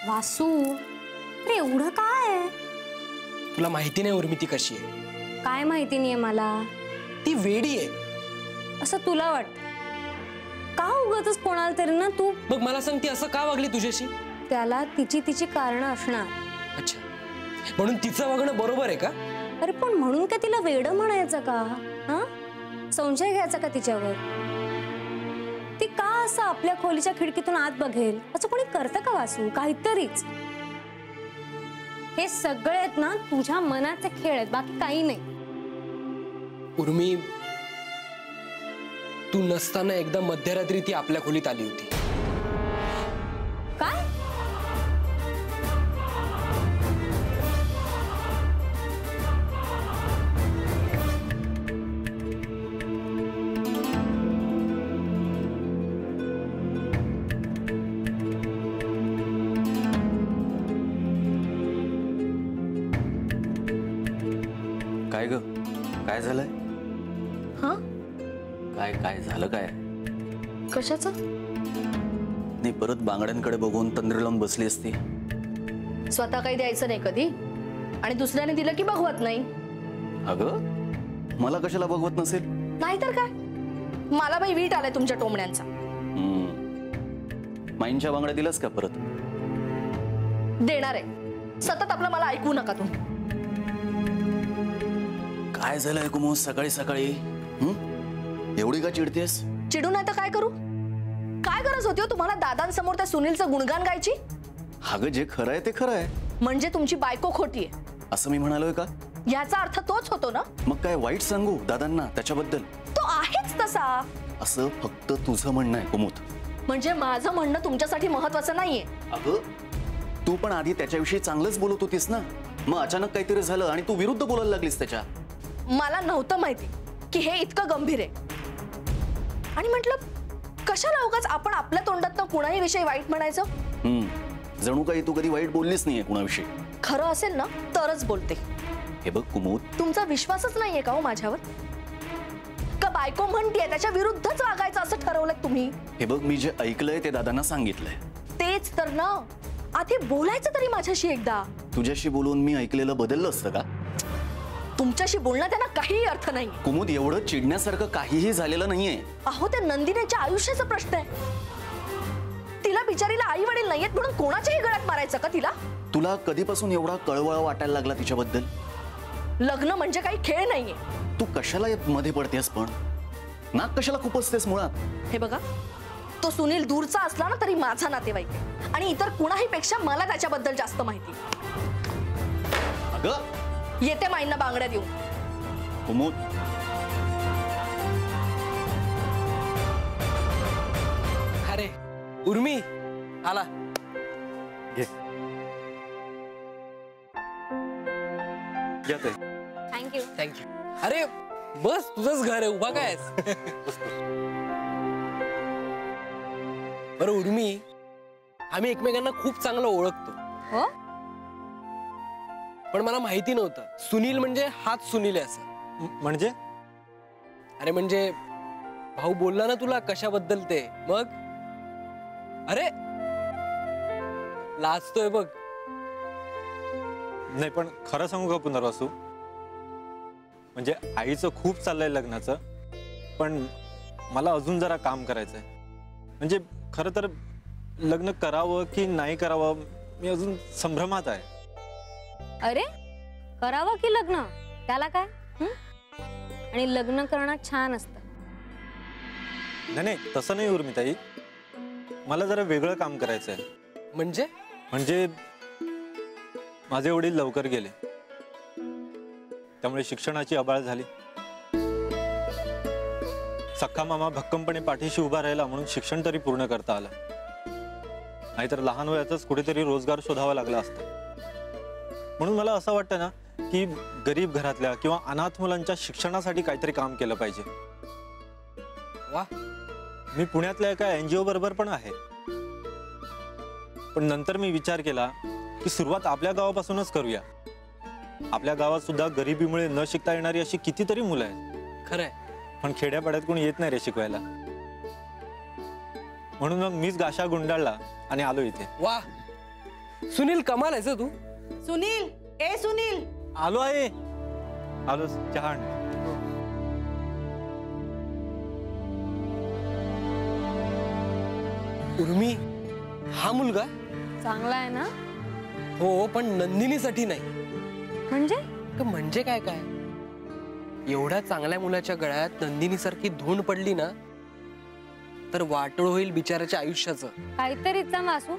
वासू, अरे एवढं काय? तुला माहिती नाही उर्मी ती कशी आहे? काय माहिती नाहीये मला? ती वेडी आहे असं तुला वाटतं का? उगाचच कोणाला तरी ना तू. मग मला सांग, ती असं का वागली तुझ्याशी? त्याला तिची कारणं असणार. अच्छा, म्हणून तिचं वागणं बरोबर आहे का? अरे पण म्हणून का तिला वेडं म्हणायचं का? हा, संशय घ्यायचा का तिच्यावर? ती का असं आपल्या खोलीच्या खिडकीतून आत बघेल? असं कोणी करतं का वासू? काहीतरीच. हे सगळे आहेत ना तुझ्या मनाचे खेळ आहेत, बाकी काही नाही. उर्मी, तू नसताना एकदा मध्यरात्री ती आपल्या खोलीत आली होती. काय? काय ग, काय झालंय? हा, काय झालं काय? कशाचं? नाही, परत बांगड्यांकडे बघून तंद्र लावून बसली असती. स्वतः काही द्यायचं नाही कधी, आणि दुसऱ्याने दिलं की बघवत नाही. अगं, मला कशाला बघवत नसेल? नाहीतर काय, मला बाई वीट आलाय तुमच्या टोमण्यांचा. माईंच्या बांगड्या दिलास का परत? देणार आहे. सतत आपलं मला ऐकू नका तुम्ही. काय झालंय कुमोद सकाळी सकाळी? एवढी का चिडतेस? चिडू नाही तर काय करू? काय गरज होती हो तुम्हाला दादांसमोर त्या सुनीलचं गुणगान गायची? अगं, जे खरं आहे ते खरं आहे. म्हणजे तुमची बायको खोटी आहे असं मी म्हणालोय का? याचा अर्थ तोच होतो ना? मग काय वाईट सांगू दादांना त्याच्याबद्दल? तो आहेच तसा. असं फक्त तुझं म्हणणं आहे कुमोद. म्हणजे माझं म्हणणं तुमच्यासाठी महत्वाचं नाहीये? अगं, तू पण आधी त्याच्याविषयी चांगलंच बोलत होतीस ना. मग अचानक काहीतरी झालं आणि तू विरुद्ध बोलायला लागलीस त्याच्या. मला नव्हतं माहिती की हे इतकं गंभीर आहे, आणि म्हटलं कशाला उगाच आपण आपल्या तोंडातनं कुणाही विषयी वाईट म्हणायचं. जणू काही तू कधी वाईट बोललीच नाहीये कुणाविषयी. खरं असेल ना तरच बोलते. हे बघ कुमोद, तुमचा विश्वासच नाहीये का हो माझ्यावर? का बायको म्हणतीये त्याच्या विरुद्धच वागायचं असं ठरवलंय तुम्ही? हे बघ, मी जे ऐकलंय ते दादांना सांगितलंय. तेच तर ना, आधी बोलायचं तरी माझ्याशी एकदा. तुझ्याशी बोलून मी ऐकलेलं बदललं असतं का? तुमच्याशी बोलणं त्यांना काहीही अर्थ नाही. कुमुद, एवढं चिडण्यासारखं काहीही झालेलं नाहीये. अहो, त्या नंदिनीच्या आयुष्याचा प्रश्न आहे. तिला बिचारीला आई वडील नाहीयेत म्हणून कोणाच्याही गळ्यात मारायचं का तिला? तुला कधीपासून एवढा कळवळ वाटायला लागला तिच्याबद्दल? लग्न म्हणजे काही खेळ नाहीये. तू कशाला मध्ये पडतेस? पण नाक कशाला खुपसतेस मुळात? हे बघा, तो सुनील दूरचा असला ना तरी माझा नातेवाईक आहे, आणि इतर कुणाही पेक्षा मला त्याच्याबद्दल जास्त माहिती. अगं, येते माईंना बांगड्या देऊ. कुमुद, अरे उर्मी, आला. घे. थँक्यू. थँक्यू. अरे बस, तुझंच घर आहे, उभा काय? बरं उर्मी, आम्ही एकमेकांना खूप चांगलं ओळखतो. हो, पण मला माहिती नव्हतं सुनील म्हणजे हाच सुनील आहे असं. म्हणजे? अरे म्हणजे भाऊ बोलला ना तुला कशाबद्दल ते, मग अरे लाजतोय बघ. नाही, पण खरं सांगू का पुनर्वसू, म्हणजे आईचं खूप चाललंय लग्नाचं, पण मला अजून जरा काम करायचंय. म्हणजे खरं तर लग्न करावं की नाही करावं मी अजून संभ्रमात आहे. अरे करावं की लग्न, त्याला काय? आणि लग्न करणं छान असतं. नाही, तसं नाही उर्मिताई, मला जरा वेगळं काम करायचंय. म्हणजे माझे वडील लवकर गेले, त्यामुळे शिक्षणाची अबाळ झाली. सख्खा मामा भक्कमपणे पाठीशी उभा राहिला म्हणून शिक्षण तरी पूर्ण करता आलं, नाहीतर लहान वयातच कुठेतरी रोजगार शोधावा लागला असता. म्हणून मला असं वाटतं ना की गरीब घरातल्या किंवा अनाथ मुलांच्या शिक्षणासाठी काहीतरी काम केलं पाहिजे. वा, मी पुण्यातल्या एका NGO बरोबर पण आहे, पण नंतर मी विचार केला की सुरुवात आपल्या गावापासूनच करूया. आपल्या गावात सुद्धा गरिबीमुळे न शिकता येणारी अशी कितीतरी मुलं आहेत. खरंय, पण खेड्यापाड्यात कोणी येत नाही रे शिकवायला. म्हणून मग मीच गाशा गुंडाळला आणि आलो इथे. वा, सुनील कमाल आहेस हं तू. सुनील, ए सुनील, आलो आहे, आलो. चहा आण. उर्मी, हा मुलगा? चांगला आहे ना? हो, पण नंदिनीसाठी नाही. म्हणजे म्हणजे काय काय? एवढ्या चांगल्या मुलाच्या गळ्यात नंदिनीसारखी धूण पडली ना, तर वाटोळ होईल बिचाराच्या आयुष्याचं. काहीतरीचा वासू.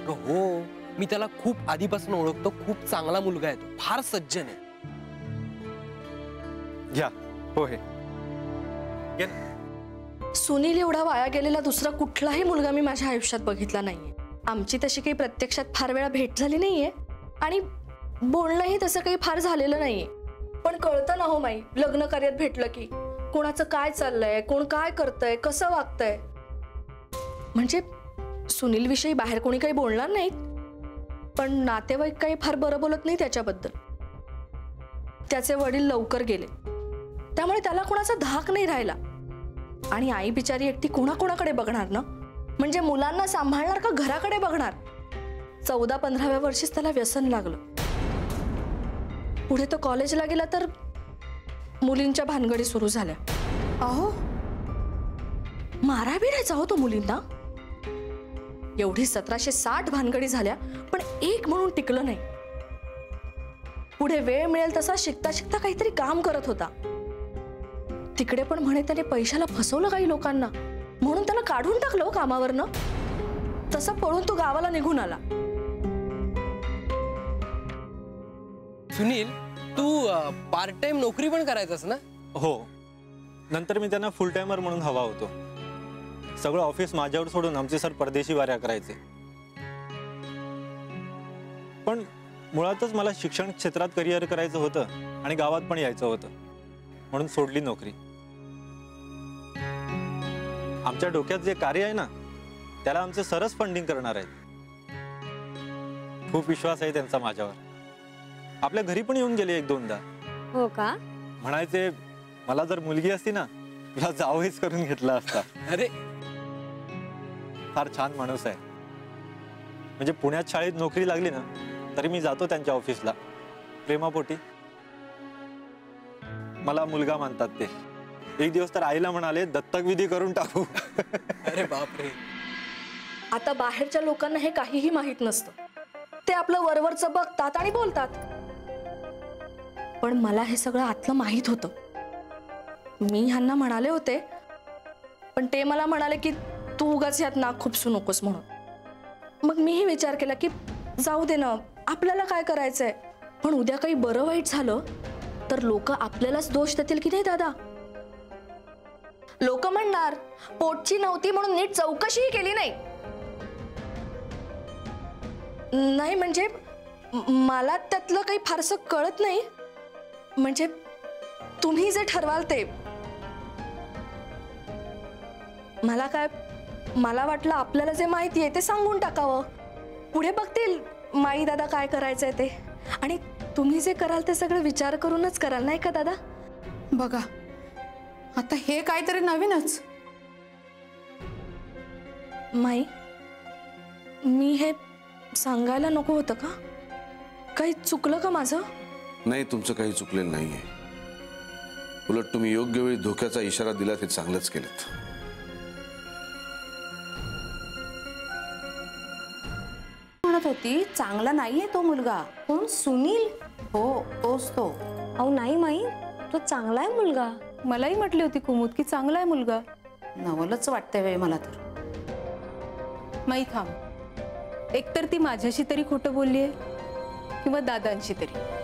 हो, मी त्याला खूप आधीपासून ओळखतो. खूप चांगला मुलगा आहे तो, फार सज्जन आहे. घ्या. हो हे घे. सुनील एवढा वाया गेलेला दुसरा कुठलाही मुलगा मी माझ्या आयुष्यात बघितला नाहीये. आमची तशी काही प्रत्यक्षात फार वेळा भेट झाली नाहीये आणि बोलणंही तसं काही फार झालेलं नाहीये. पण कळतं ना हो माई, लग्न कार्यात भेटलं की कोणाचं काय चाललंय, कोण काय करतंय, कसं वागतंय. म्हणजे सुनील विषयी बाहेर कोणी काही बोलणार नाहीत, पण नातेवाईक काही फार बरं बोलत नाही त्याच्याबद्दल. त्याचे वडील लवकर गेले, त्यामुळे त्याला कोणाचा धाक नाही राहिला. आणि आई बिचारी एकटी कोणाकोणाकडे बघणार ना? म्हणजे मुलांना सांभाळणार का घराकडे बघणार? 14-15व्या वर्षीच त्याला व्यसन लागलं. पुढे तो कॉलेजला गेला तर मुलींच्या भानगडी सुरू झाल्या. अहो मारा बिरायचा हो तो मुलींना. एवढी 1760 भानगडी झाल्या, पण एक म्हणून टिकलं नाही. पुढे वेळ मिळेल तसा शिकता शिकता काहीतरी काम करत होता. तिकडे पण म्हणे त्याने पैशाला फसवलं काही लोकांना, म्हणून त्याला काढून टाकलं कामावरनं. तसा पळून तो गावाला निघून आला. सुनील, तू पार्ट टाइम नोकरी पण करायचंस ना? हो, नंतर मी त्यांना फुल टाइमर म्हणून हवा होतो. सगळं ऑफिस माझ्यावर सोडून आमचे सर परदेशी वाऱ्या करायचे. पण मुळातच मला शिक्षण क्षेत्रात करिअर करायचं होतं आणि गावात पण यायचं होतं, म्हणून सोडली नोकरी. आमच्या डोक्यात जे कार्य आहे ना, त्याला आमचे सरच फंडिंग करणार आहेत. खूप विश्वास आहे त्यांचा माझ्यावर. आपल्या घरी पण येऊन गेले 1-2दा. हो का? म्हणायचे मला जर मुलगी असती ना, तुला जावईच करून घेतला असता. अरे, फार छान माणूस आहे. म्हणजे पुण्यात शाळेत नोकरी लागली ना, तरी मी जातो त्यांच्या ऑफिसला प्रेमापोटी. मला मुलगा मानतात ते. एक दिवस तर आईला म्हणाले दत्तक विधी करून टाकू. अरे बापरे. आता बाहेरच्या लोकांना हे काहीही माहित नसतं. ते आपलं वरवरचं बघतात आणि बोलतात. पण मला हे सगळं आतलं माहित होतं. मी ह्यांना म्हणाले होते, पण ते मला म्हणाले की तू उगाच यात नाक खुपसू नकोस म्हणून. मग मीही विचार केला की जाऊ दे ना, आपल्याला काय करायचंय. पण उद्या काही बरं वाईट झालं तर लोक आपल्यालाच दोष देतील की नाही दादा? लोक म्हणणार पोटची नव्हती म्हणून नीट चौकशीही केली नाही. नाही म्हणजे मला त्यातलं काही फारसं कळत नाही. म्हणजे तुम्ही जे ठरवाल ते. मला वाटलं आपल्याला जे माहिती आहे ते सांगून टाकावं. पुढे बघतील माई दादा काय करायचंय ते. आणि तुम्ही जे कराल ते सगळं विचार करूनच कराल, नाही का दादा? बघा, आता हे काहीतरी नवीनच. माई, मी हे सांगायला नको होतं का? काही चुकलं का माझं? नाही, तुमचं काही चुकलेलं नाहीये. उलट तुम्ही योग्य वेळी धोक्याचा इशारा दिला ते चांगलंच केलं. म्हणत होती चांगला नाहीये तो मुलगा. कोण? सुनील? हो, तोच तो. अहो नाही माई, तो चांगला आहे मुलगा. मलाही म्हटली होती कुमुद की चांगला आहे मुलगा. नवलच वाटतंय वे मला तर. माई थांब, एकतर ती माझ्याशी तरी खोटं बोललीये किंवा दादांशी तरी.